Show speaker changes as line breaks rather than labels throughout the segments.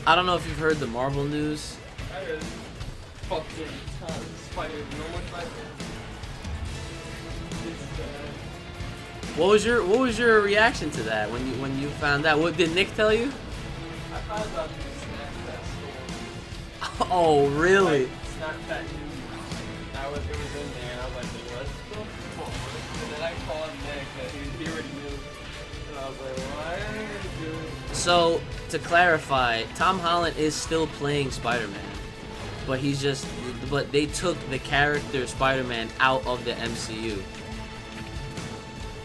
I don't know if you've heard the Marvel news.
I heard fucking normal Spider-Man.
What was your reaction to that when you found out? What did Nick tell you?
I found out through Snapchat story.
Oh, really?
Like, Snapchat news. It was in there, and I was like, let's go. And then I called Nick, and he already knew. And I was like, why are you doing it?
So to clarify, Tom Holland is still playing Spider-Man, but they took the character Spider-Man out of the MCU.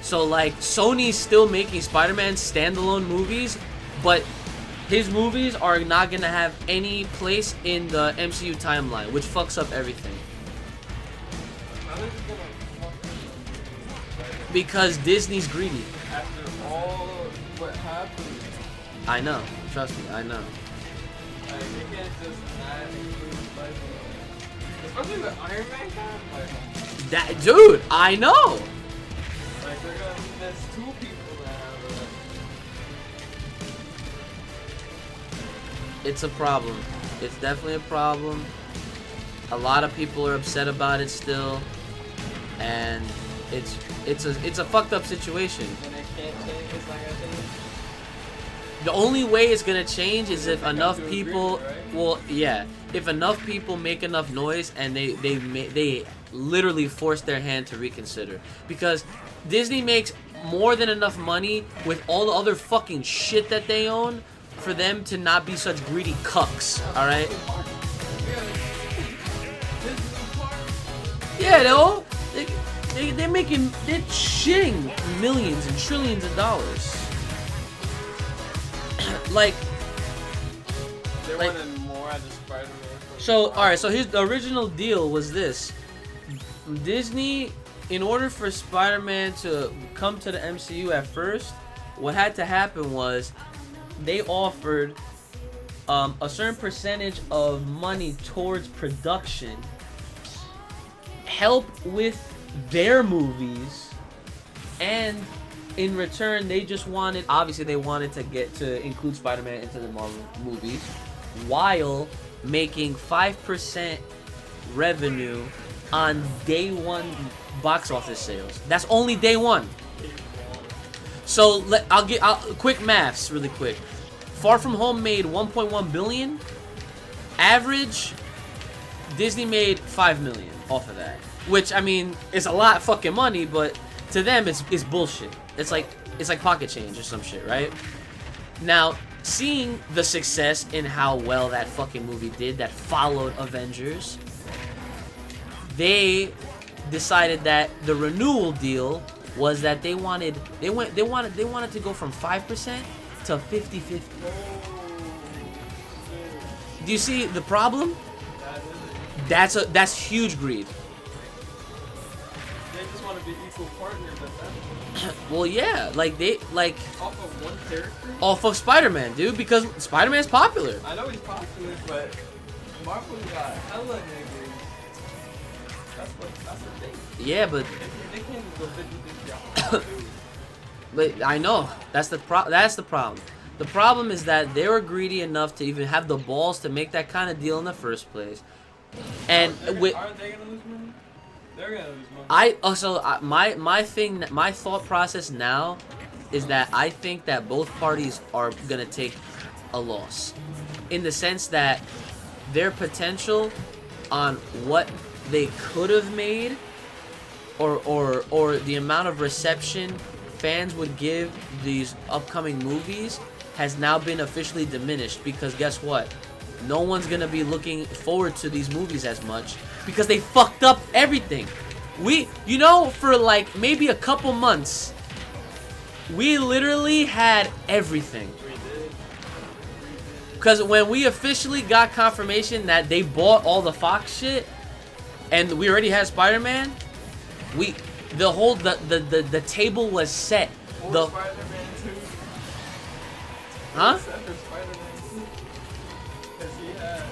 So like Sony's still making Spider-Man standalone movies, but his movies are not gonna have any place in the MCU timeline, which fucks up everything. Because Disney's greedy.
After all what happened.
I know. Trust me, I know.
Like, they can't just not include Spider-Man. Especially with Iron Man guy.
That dude, I know.
Like there's two people now.
It's a problem. It's definitely a problem. A lot of people are upset about it still, and it's a fucked up situation.
And it can't change. It's not gonna change.
The only way it's gonna change is if enough people,
right?
well, yeah, if enough people make enough noise and they literally force their hand to reconsider, because Disney makes more than enough money with all the other fucking shit that they own for them to not be such greedy cucks. All right? Yeah, they're shitting millions and trillions of dollars. Like
They wanted more out of Spider-Man.
So, alright, so the original deal was this. Disney, in order for Spider-Man to come to the MCU at first, what had to happen was they offered a certain percentage of money towards production, help with their movies, and in return, they just wanted, obviously they wanted to include Spider-Man into the Marvel movies, while making 5% revenue on day one box office sales. That's only day one. So I'll quick maths really quick. Far From Home made 1.1 billion. Average, Disney made 5 million off of that. Which, I mean, is a lot of fucking money, but to them it's bullshit. It's like pocket change or some shit, right? Now, seeing the success in how well that fucking movie did that followed Avengers, they decided that the renewal deal was that they wanted to go from 5% to 50-50. Do you see the problem? That's huge greed.
They just want to be equal partners at that.
Well, yeah, like
Off of one character?
Off of Spider-Man, dude, because Spider-Man's popular.
I know he's popular, but Marvel got hella niggas. That's the thing.
Yeah, but
They can't go 50-50.
but I know that's the problem. The problem is that they were greedy enough to even have the balls to make that kind of deal in the first place. And
aren't they gonna lose money? They're gonna lose money.
My thought process now is that I think that both parties are gonna take a loss, in the sense that their potential on what they could have made, or the amount of reception fans would give these upcoming movies has now been officially diminished, because guess what? No one's gonna be looking forward to these movies as much because they fucked up everything. For like maybe a couple months, we literally had everything. Because when we officially got confirmation that they bought all the Fox shit, and we already had Spider-Man, the table was set. The
Spider-Man 2.
huh?
Except for Spider-Man 2. Because he had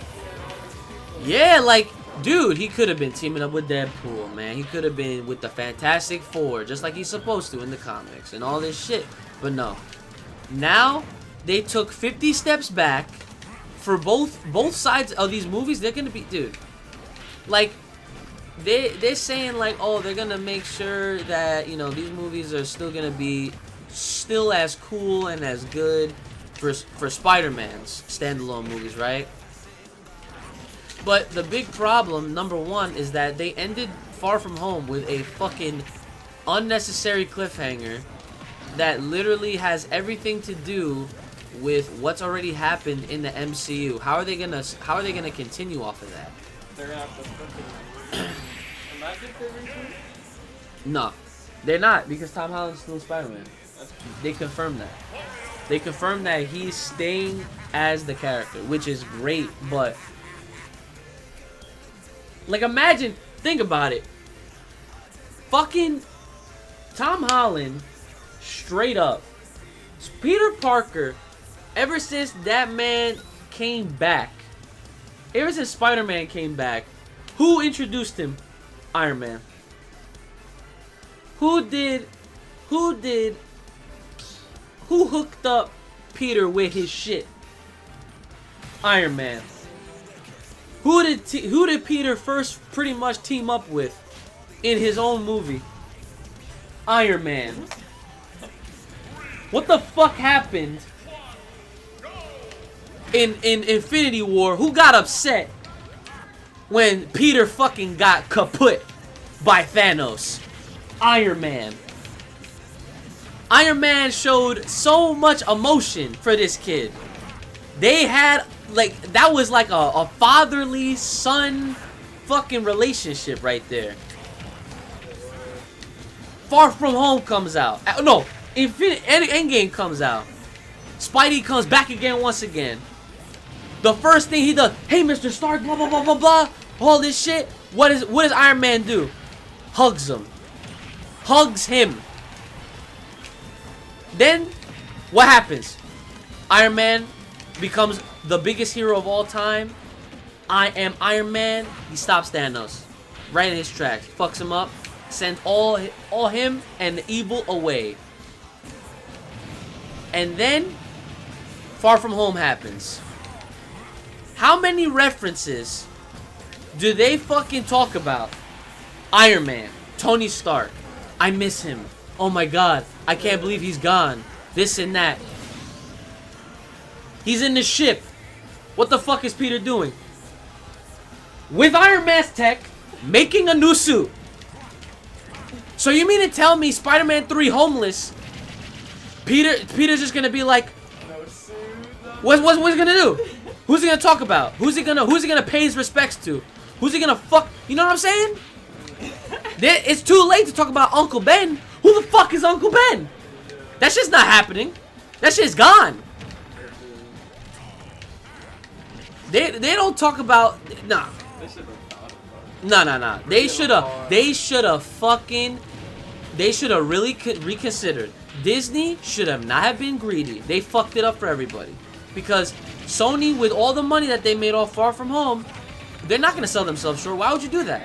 all these people.
Yeah, like, dude, he could have been teaming up with Deadpool, man. He could have been with the Fantastic Four, just like he's supposed to in the comics and all this shit. But no. Now, they took 50 steps back, for both sides of these movies, they're gonna be, dude. Like, they're saying like, oh, they're gonna make sure that, you know, these movies are still gonna be still as cool and as good for Spider-Man's standalone movies, right? But the big problem, number one, is that they ended Far From Home with a fucking unnecessary cliffhanger that literally has everything to do with what's already happened in the MCU. How are they gonna continue off of that?
They're gonna have to fucking imagine if they reboot.
No, they're not, because Tom Holland's still Spider-Man. They confirmed that. They confirmed that he's staying as the character, which is great, but like, imagine, think about it. Fucking Tom Holland, straight up, Peter Parker, ever since that man came back, ever since Spider-Man came back, who introduced him? Iron Man. Who hooked up Peter with his shit? Iron Man. Who did Peter first pretty much team up with in his own movie? Iron Man. What the fuck happened in Infinity War? Who got upset when Peter fucking got kaput by Thanos? Iron Man. Iron Man showed so much emotion for this kid. They had, like, that was like a fatherly son fucking relationship right there. Far From Home comes out. No, Endgame comes out. Spidey comes back again once again. The first thing he does, hey Mr. Stark, blah blah blah blah blah, all this shit. What does Iron Man do? Hugs him. Hugs him. Then, what happens? Iron Man becomes the biggest hero of all time. I am Iron Man. He stops Thanos right in his tracks. Fucks him up. Sends all him and the evil away. And then, Far From Home happens. How many references do they fucking talk about? Iron Man, Tony Stark. I miss him. Oh my god, I can't believe he's gone. This and that. He's in the ship. What the fuck is Peter doing? With Iron Man's tech, making a new suit. So you mean to tell me Spider-Man 3 homeless, Peter's just gonna be like,
No suit.
what's he gonna do? Who's he gonna talk about? Who's he gonna pay his respects to? Who's he gonna fuck? You know what I'm saying? It's too late to talk about Uncle Ben. Who the fuck is Uncle Ben? That shit's not happening. That shit's gone. They don't talk about, nah.
They should have thought about it.
Nah. They should have really reconsidered. Disney should have not have been greedy. They fucked it up for everybody. Because Sony, with all the money that they made off Far From Home, they're not gonna sell themselves short. Why would you do that?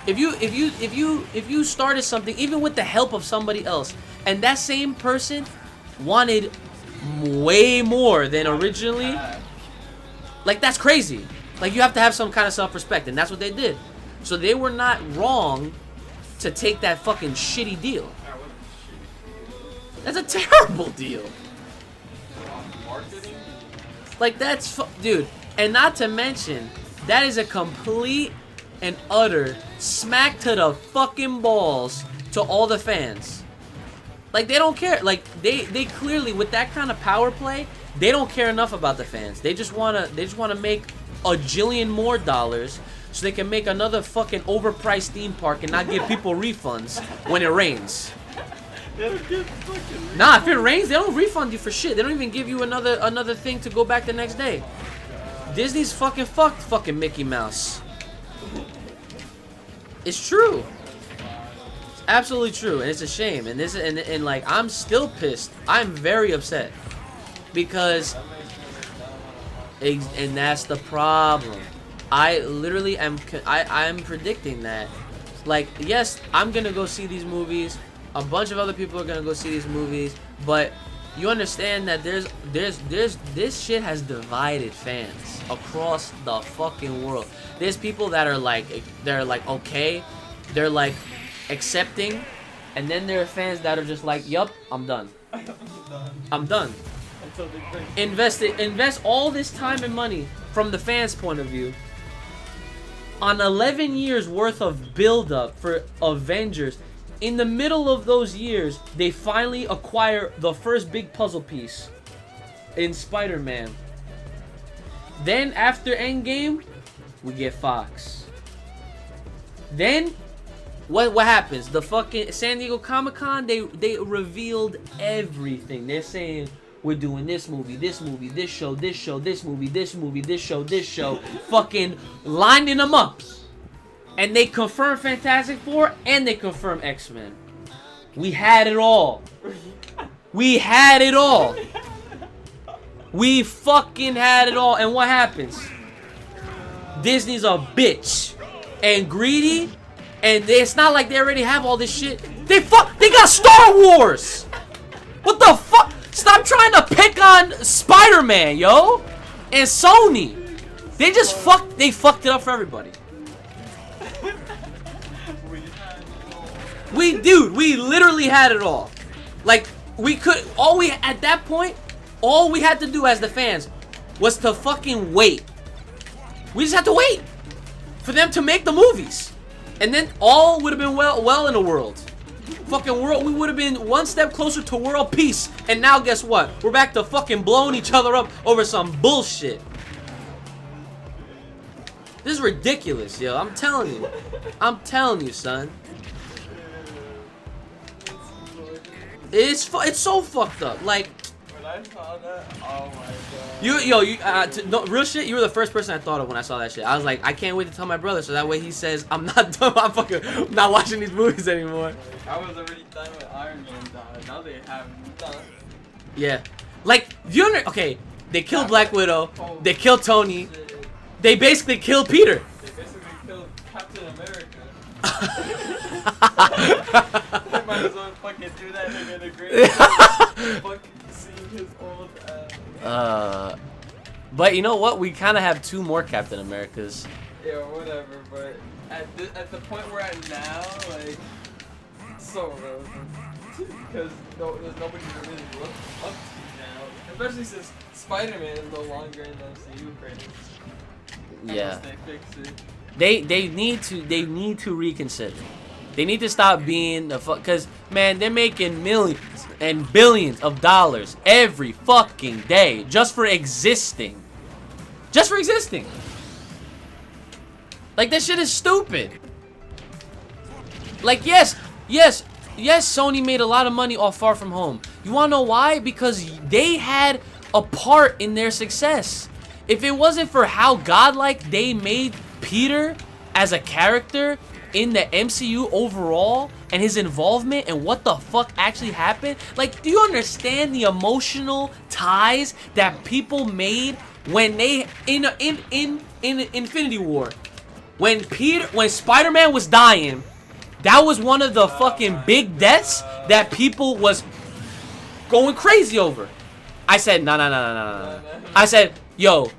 If you started something, even with the help of somebody else, and that same person wanted way more than originally, like, that's crazy. Like, you have to have some kind of self-respect, and that's what they did. So they were not wrong to take that fucking shitty deal. That's a terrible deal.
Marketing?
Like, that's dude, and not to mention, that is a complete and utter smack to the fucking balls to all the fans. Like, they don't care. Like, they clearly, with that kind of power play, they don't care enough about the fans. They just wanna make a jillion more dollars so they can make another fucking overpriced theme park and not give people refunds when it rains.
They don't give fucking
Nah, if it rains, they don't refund you for shit. They don't even give you another thing to go back the next day. Disney's fucking fucked fucking Mickey Mouse. It's true. It's absolutely true, and it's a shame. And this and like, I'm still pissed. I'm very upset because, and that's the problem. I literally am. I'm predicting that. Like, yes, I'm gonna go see these movies. A bunch of other people are gonna go see these movies, but You understand that there's this shit has divided fans across the fucking world. There's people that are like okay, they're like accepting, and then there are fans that are just like, yup, I'm done. I'm done. Invest all this time and money from the fans' point of view on 11 years worth of build-up for Avengers. In the middle of those years, they finally acquire the first big puzzle piece in Spider-Man. Then after Endgame, we get Fox. Then what happens? The fucking San Diego Comic-Con, they revealed everything. They're saying we're doing this movie, this show, this movie, this show, fucking lining them up. And they confirmed Fantastic Four and they confirmed X-Men. We had it all. We had it all. We fucking had it all. And what happens? Disney's a bitch and greedy, and it's not like they already have all this shit. They got Star Wars. What the fuck? Stop trying to pick on Spider-Man, yo, and Sony. They just fucked it up for everybody. We literally had it all. Like, at that point, all we had to do as the fans was to fucking wait. We just had to wait for them to make the movies. And then all would have been well in the world. Fucking world, we would have been one step closer to world peace. And now guess what? We're back to fucking blowing each other up over some bullshit. This is ridiculous, yo. I'm telling you. I'm telling you, son. It's so fucked up. Like,
when I saw that, oh my god.
No, real shit. You were the first person I thought of when I saw that shit. I was like, I can't wait to tell my brother so that way he says I'm not done. I'm not watching these movies anymore.
I was already done with Iron Man. Now they have done.
Yeah, like okay, they killed Black Widow. They killed Tony. They basically killed Peter.
They basically killed Captain America. They might as well fucking do that nigga in a great fucking seeing his old
But you know what? We kind of have 2 more Captain Americas.
Yeah, whatever. But at the point we're at now, like, it's so relevant because there's nobody to really look up to now, especially since Spider-Man is no longer in the MCU credits.
Yeah.
They fix it.
They need to reconsider. They need to stop being the cause man, they're making millions and billions of dollars every fucking day just for existing. Just for existing. Like, that shit is stupid. Like, yes, Sony made a lot of money off Far From Home. You wanna know why? Because they had a part in their success. If it wasn't for how godlike they made Peter as a character in the MCU overall and his involvement and what the fuck actually happened, like, do you understand the emotional ties that people made when they in Infinity War, when Spider-Man was dying? That was one of the fucking big deaths that people was going crazy over. I said no. I said, yo,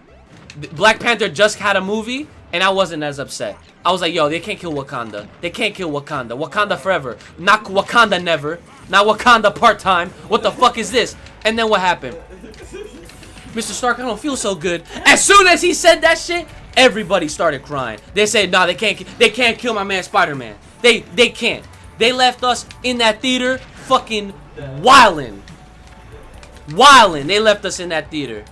Black Panther just had a movie, and I wasn't as upset. I was like, yo, they can't kill Wakanda. They can't kill Wakanda. Wakanda forever. Not Wakanda never. Not Wakanda part-time. What the fuck is this? And then what happened? Mr. Stark, I don't feel so good. As soon as he said that shit, everybody started crying. They said, nah, they can't kill my man Spider-Man. They can't. They left us in that theater fucking wildin'. They left us in that theater.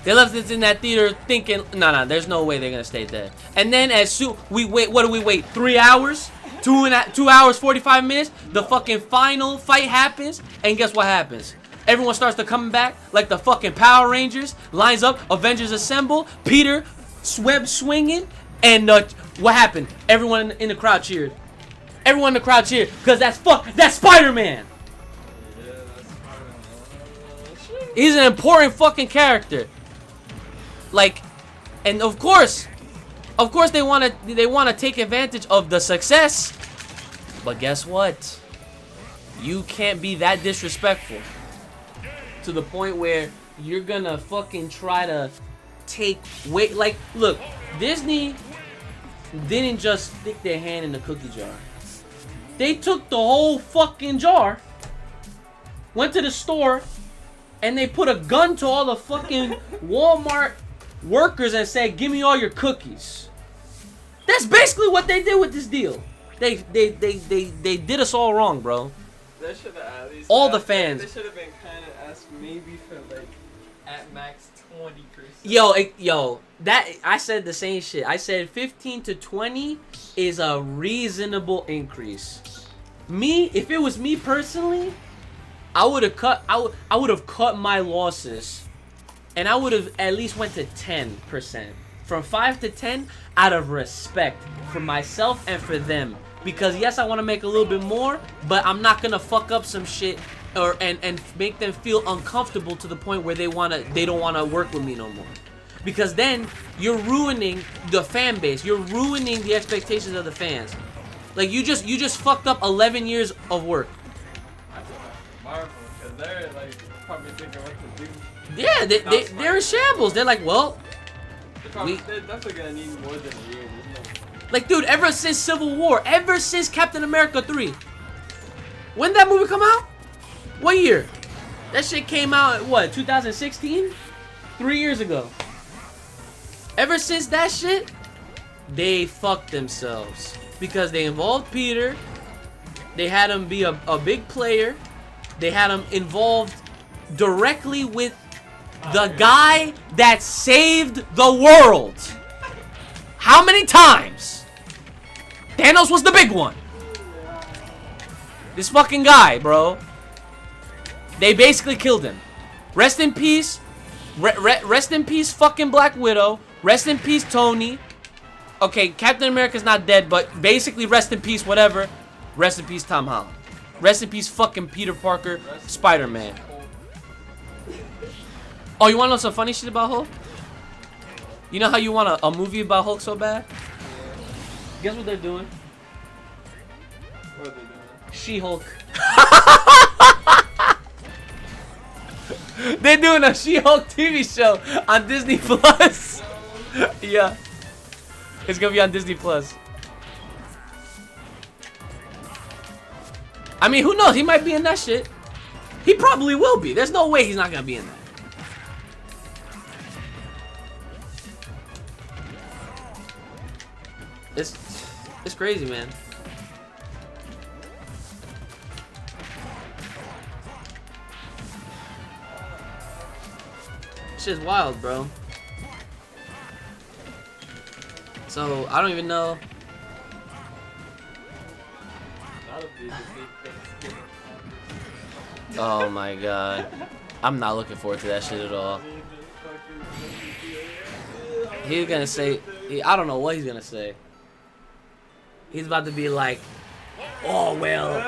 They left us in that theater thinking, nah, there's no way they're gonna stay dead. And then as soon we wait, what do we wait? 3 hours? 2 hours 45 minutes? The fucking final fight happens, and guess what happens? Everyone starts to come back like the fucking Power Rangers. Lines up, Avengers assemble. Peter, web swinging, and what happened? Everyone in the crowd cheered. Everyone in the crowd cheered because that's Spider-Man.
Yeah, that's Spider-Man.
He's an important fucking character. Like, and of course they want to take advantage of the success. But guess what? You can't be that disrespectful to the point where you're gonna fucking try to take weight. Like, look, Disney didn't just stick their hand in the cookie jar. They took the whole fucking jar, went to the store, and they put a gun to all the fucking Walmart workers and said, "Give me all your cookies." That's basically what they did with this deal. They did us all wrong, bro.
They should have at least
all the fans.
They should have been kind of asked maybe for like at max 20%.
Yo, that I said the same shit. I said 15 to 20 is a reasonable increase. Me, if it was me personally, I would have cut. I would have cut my losses, and I would have at least went to 10%, from 5 to 10, out of respect for myself and for them. Because yes, I want to make a little bit more, but I'm not gonna fuck up some shit and make them feel uncomfortable to the point where they don't wanna work with me no more. Because then you're ruining the fan base. You're ruining the expectations of the fans. Like you just fucked up 11 years of work.
I feel like Marvel, because they're like probably thinking what to do.
Yeah, they're in shambles. They're like, well,
they're definitely gonna need more than a year.
Like, dude, ever since Civil War, ever since Captain America 3, when did that movie come out? What year? That shit came out, what, 2016? 3 years ago. Ever since that shit, they fucked themselves. Because they involved Peter, they had him be a big player, they had him involved directly with the guy that saved the world. How many times? Thanos was the big one. This fucking guy, bro. They basically killed him. Rest in peace. Rest in peace, fucking Black Widow. Rest in peace, Tony. Okay, Captain America's not dead, but basically rest in peace, whatever. Rest in peace, Tom Holland. Rest in peace, fucking Peter Parker, Spider-Man. Oh, you wanna know some funny shit about Hulk? You know how you want a movie about Hulk so bad? Guess what they're doing?
What are they doing?
She-Hulk. They're doing a She-Hulk TV show on Disney Plus. Yeah. It's gonna be on Disney Plus. I mean, who knows? He might be in that shit. He probably will be. There's no way he's not gonna be in that. It's crazy, man. Shit's wild, bro. So, I don't even know. Oh my god. I'm not looking forward to that shit at all. He's gonna say, I don't know what he's gonna say. He's about to be like, oh well.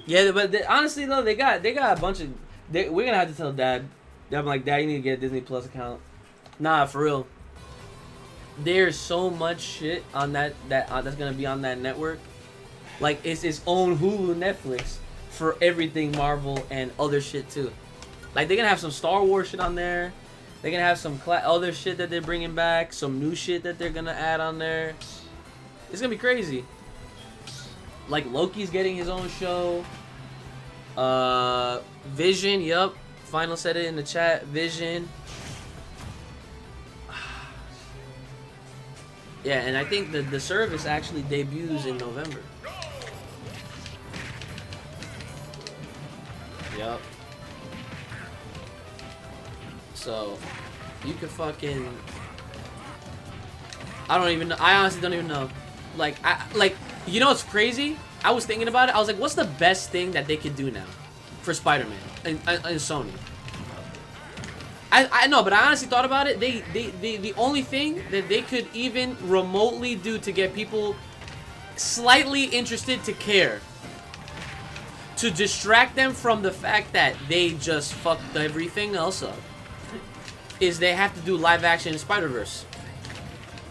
Yeah, but honestly though, they got a bunch of. We're gonna have to tell Dad. I'm like, Dad, you need to get a Disney Plus account. Nah, for real. There's so much shit on that's gonna be on that network. Like it's its own Hulu, Netflix for everything Marvel and other shit too. Like they're gonna have some Star Wars shit on there. They're gonna have some other shit that they're bringing back, some new shit that they're gonna add on there. It's gonna be crazy. Like Loki's getting his own show. Vision, yup. Final said it in the chat. Vision. Yeah, and I think the service actually debuts in November. Yup. So, you could fucking... I don't even know. I honestly don't even know. Like, you know what's crazy? I was thinking about it. I was like, what's the best thing that they could do now for Spider-Man and Sony? I know, but I honestly thought about it. The only thing that they could even remotely do to get people slightly interested to care, to distract them from the fact that they just fucked everything else up, is they have to do live action in Spider-Verse.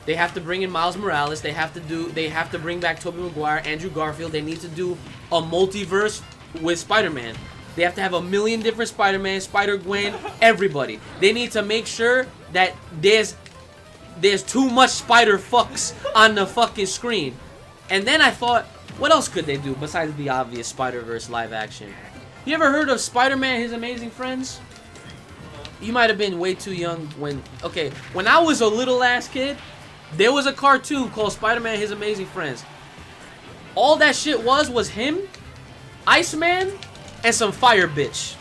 They have to bring in Miles Morales. They have to bring back Tobey Maguire, Andrew Garfield. They need to do a multiverse with Spider-Man. They have to have a million different Spider-Man, Spider-Gwen, everybody. They need to make sure that there's too much Spider-Fucks on the fucking screen. And then I thought, what else could they do besides the obvious Spider-Verse live action? You ever heard of Spider-Man His Amazing Friends? You might have been way too young when I was a little ass kid, there was a cartoon called Spider-Man His Amazing Friends. All that shit was him, Iceman, and some fire bitch.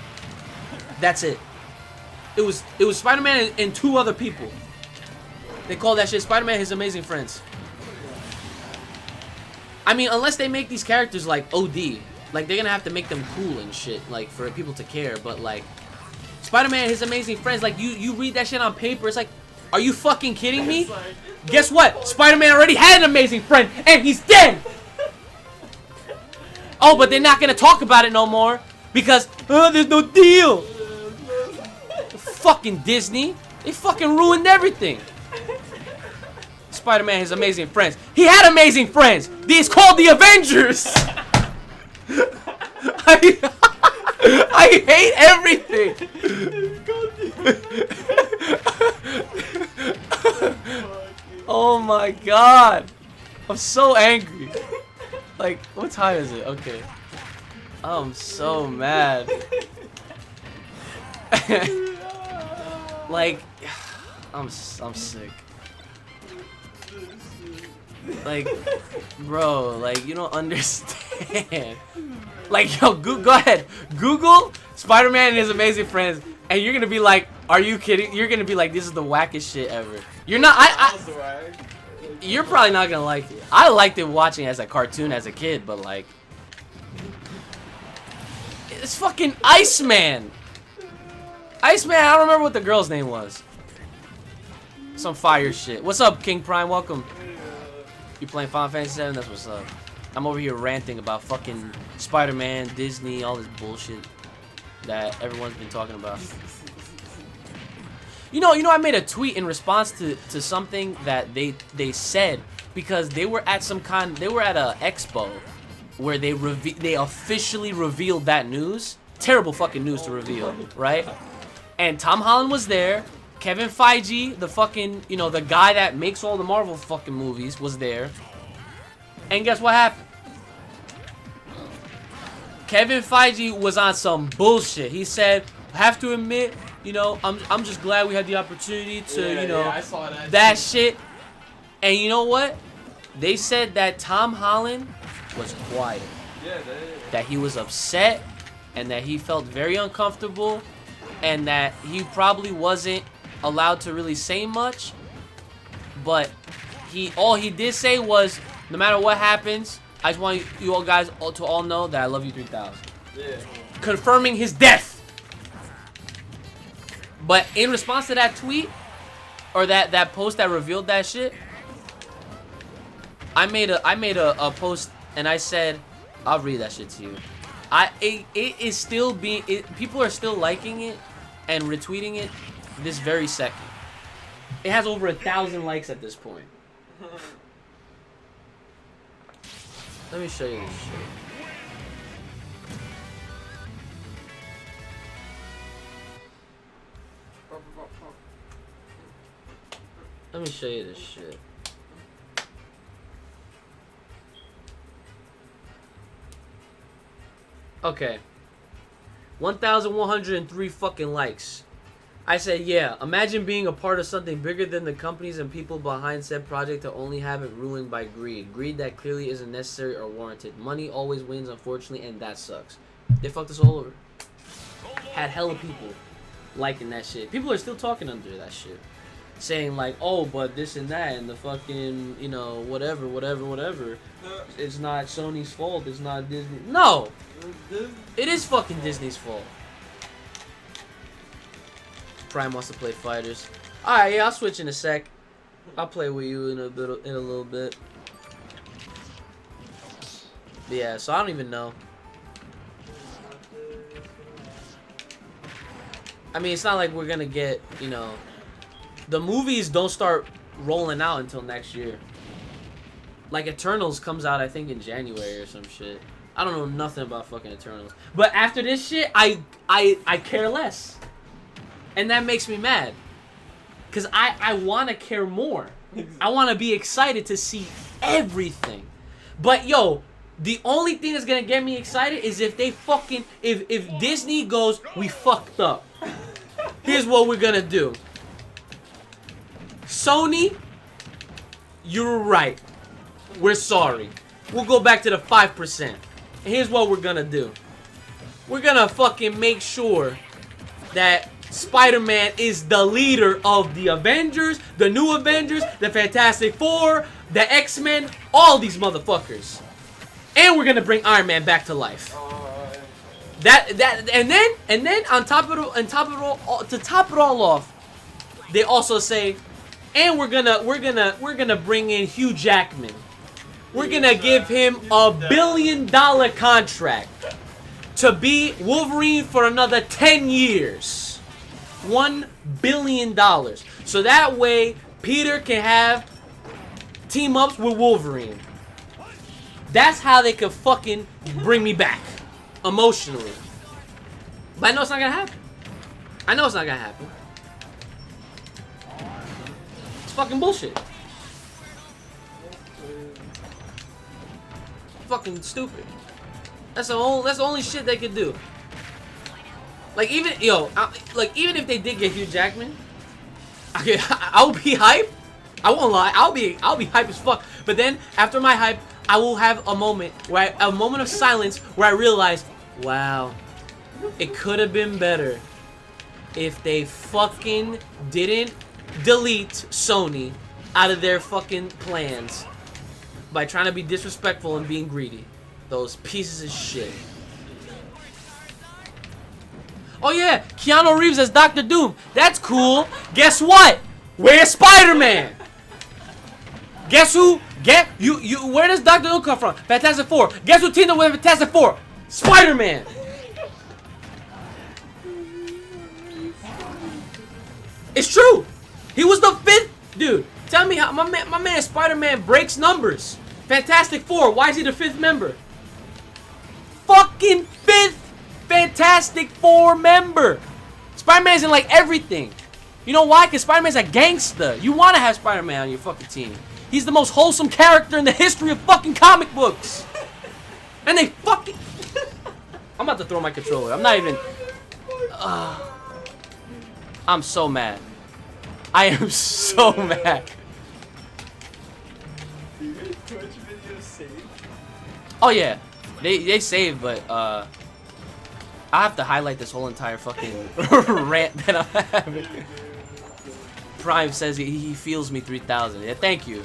That's it. It was Spider-Man and 2 other people. They call that shit Spider-Man His Amazing Friends. I mean, unless they make these characters like OD, like they're gonna have to make them cool and shit, like for people to care. But like Spider-Man His Amazing Friends, like you read that shit on paper, it's like, are you fucking kidding me? Guess what? Spider-Man already had an amazing friend, and he's dead! Oh, but they're not gonna talk about it no more, because, there's no deal! Fucking Disney. They fucking ruined everything. Spider-Man His Amazing Friends. He had amazing friends! It's called the Avengers! I hate everything! Oh my god! I'm so angry. Like, what time is it? Okay. I'm so mad. Like, I'm sick. Like, bro, like, you don't understand. Like, yo, go ahead. Google Spider-Man and His Amazing Friends, and you're gonna be like, are you kidding? You're gonna be like, this is the wackest shit ever. You're not, you're probably not gonna like it. I liked it watching as a cartoon as a kid, but like, it's fucking Iceman. Iceman, I don't remember what the girl's name was. Some fire shit. What's up, King Prime? Welcome. You playing Final Fantasy VII? That's what's up. I'm over here ranting about fucking Spider-Man, Disney, all this bullshit that everyone's been talking about. You know, I made a tweet in response to something that they said, because they were at a expo where they officially revealed that news. Terrible fucking news to reveal, right? And Tom Holland was there. Kevin Feige, the fucking, the guy that makes all the Marvel fucking movies, was there. And guess what happened? Kevin Feige was on some bullshit. He said, I have to admit, I'm just glad we had the opportunity to,
I saw
that shit. And you know what? They said that Tom Holland was quiet.
Yeah,
that he was upset, and that he felt very uncomfortable, and that he probably wasn't allowed to really say much. But all he did say was, no matter what happens, I just want you all guys to all know that I love you 3000.
Yeah.
Confirming his death. But in response to that tweet, or that post that revealed that shit, I made a post and I said, I'll read that shit to you. It is still people are still liking it and retweeting it this very second. It has over 1,000 likes at this point. Let me show you this shit. Let me show you this shit. Okay. 1,103 fucking likes. I said, yeah, imagine being a part of something bigger than the companies and people behind said project to only have it ruined by greed. Greed that clearly isn't necessary or warranted. Money always wins, unfortunately, and that sucks. They fucked us all over. Had hella people liking that shit. People are still talking under that shit. Saying like, oh, but this and that, and the fucking, whatever. It's not Sony's fault. It's not Disney. No! It is fucking Disney's fault. Prime wants to play fighters. Alright, yeah, I'll switch in a sec. I'll play with you in a little bit. But yeah, so I don't even know. I mean, it's not like we're gonna get, the movies don't start rolling out until next year. Like Eternals comes out, I think, in January or some shit. I don't know nothing about fucking Eternals. But after this shit, I care less. And that makes me mad. Because I want to care more. I want to be excited to see everything. But, yo, the only thing that's going to get me excited is if they fucking... If Disney goes, we fucked up. Here's what we're going to do. Sony, you're right. We're sorry. We'll go back to the 5%. And here's what we're going to do. We're going to fucking make sure that Spider-Man is the leader of the Avengers, the new Avengers, the Fantastic Four, the X-Men, all these motherfuckers. And we're gonna bring Iron Man back to life. And then on top of it, to top it all off, they also say, and we're gonna bring in Hugh Jackman. We're gonna give him a $1 billion contract to be Wolverine for another 10 years. $1 billion. So that way, Peter can have team-ups with Wolverine. That's how they could fucking bring me back. Emotionally. But I know it's not gonna happen. I know it's not gonna happen. It's fucking bullshit. Fucking stupid. That's the only shit they could do. Like even even if they did get Hugh Jackman, I'll be hype. I won't lie. I'll be hype as fuck. But then after my hype, I will have a moment of silence where I realize, wow, it could have been better if they fucking didn't delete Sony out of their fucking plans by trying to be disrespectful and being greedy. Those pieces of shit. Oh yeah, Keanu Reeves as Dr. Doom. That's cool. Guess what? Where's Spider-Man? Guess who? Where does Dr. Doom come from? Fantastic Four. Guess who teamed up with Fantastic Four? Spider-Man. It's true. He was the 5th dude. Tell me how my man Spider-Man breaks numbers. Fantastic Four. Why is he the 5th member? Fucking 5th Fantastic Four member. Spider-Man's in like everything. You know why? Because Spider-Man's a gangster. You want to have Spider-Man on your fucking team. He's the most wholesome character in the history of fucking comic books. And they fucking... I'm about to throw my controller. I'm not even... I'm so mad. I am so mad. Oh yeah. They saved, but I have to highlight this whole entire fucking rant that I'm having. Prime says he feels me 3,000. Yeah, thank you.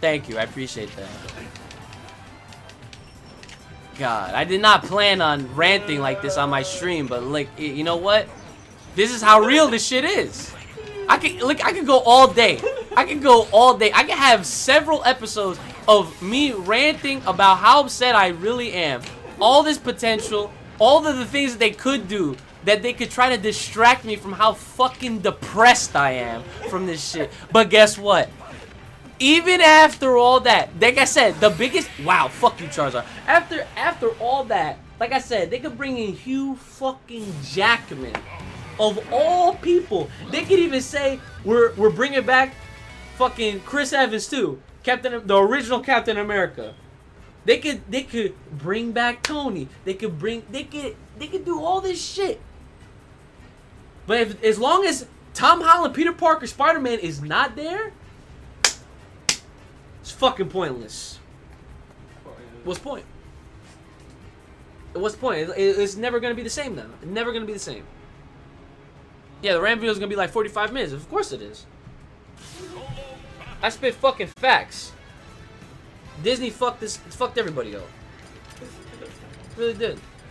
Thank you. I appreciate that. God, I did not plan on ranting like this on my stream, but like, you know what? This is how real this shit is. I can go all day. I can go all day. I can have several episodes of me ranting about how upset I really am. All this potential, all of the things that they could do, that they could try to distract me from how fucking depressed I am from this shit. But guess what? Even after all that, like I said, the biggest... Wow, fuck you, Charizard. After all that, like I said, they could bring in Hugh fucking Jackman. Of all people. They could even say, we're bringing back fucking Chris Evans too. The original Captain America. They could bring back Tony. They could do all this shit. But as long as Tom Holland, Peter Parker, Spider-Man is not there, it's fucking pointless. What's the point? What's the point? It's never gonna be the same now. It's never gonna be the same. Yeah, the Ram video is gonna be like 45 minutes. Of course it is. I spit fucking facts. Disney fucked everybody up. Really did.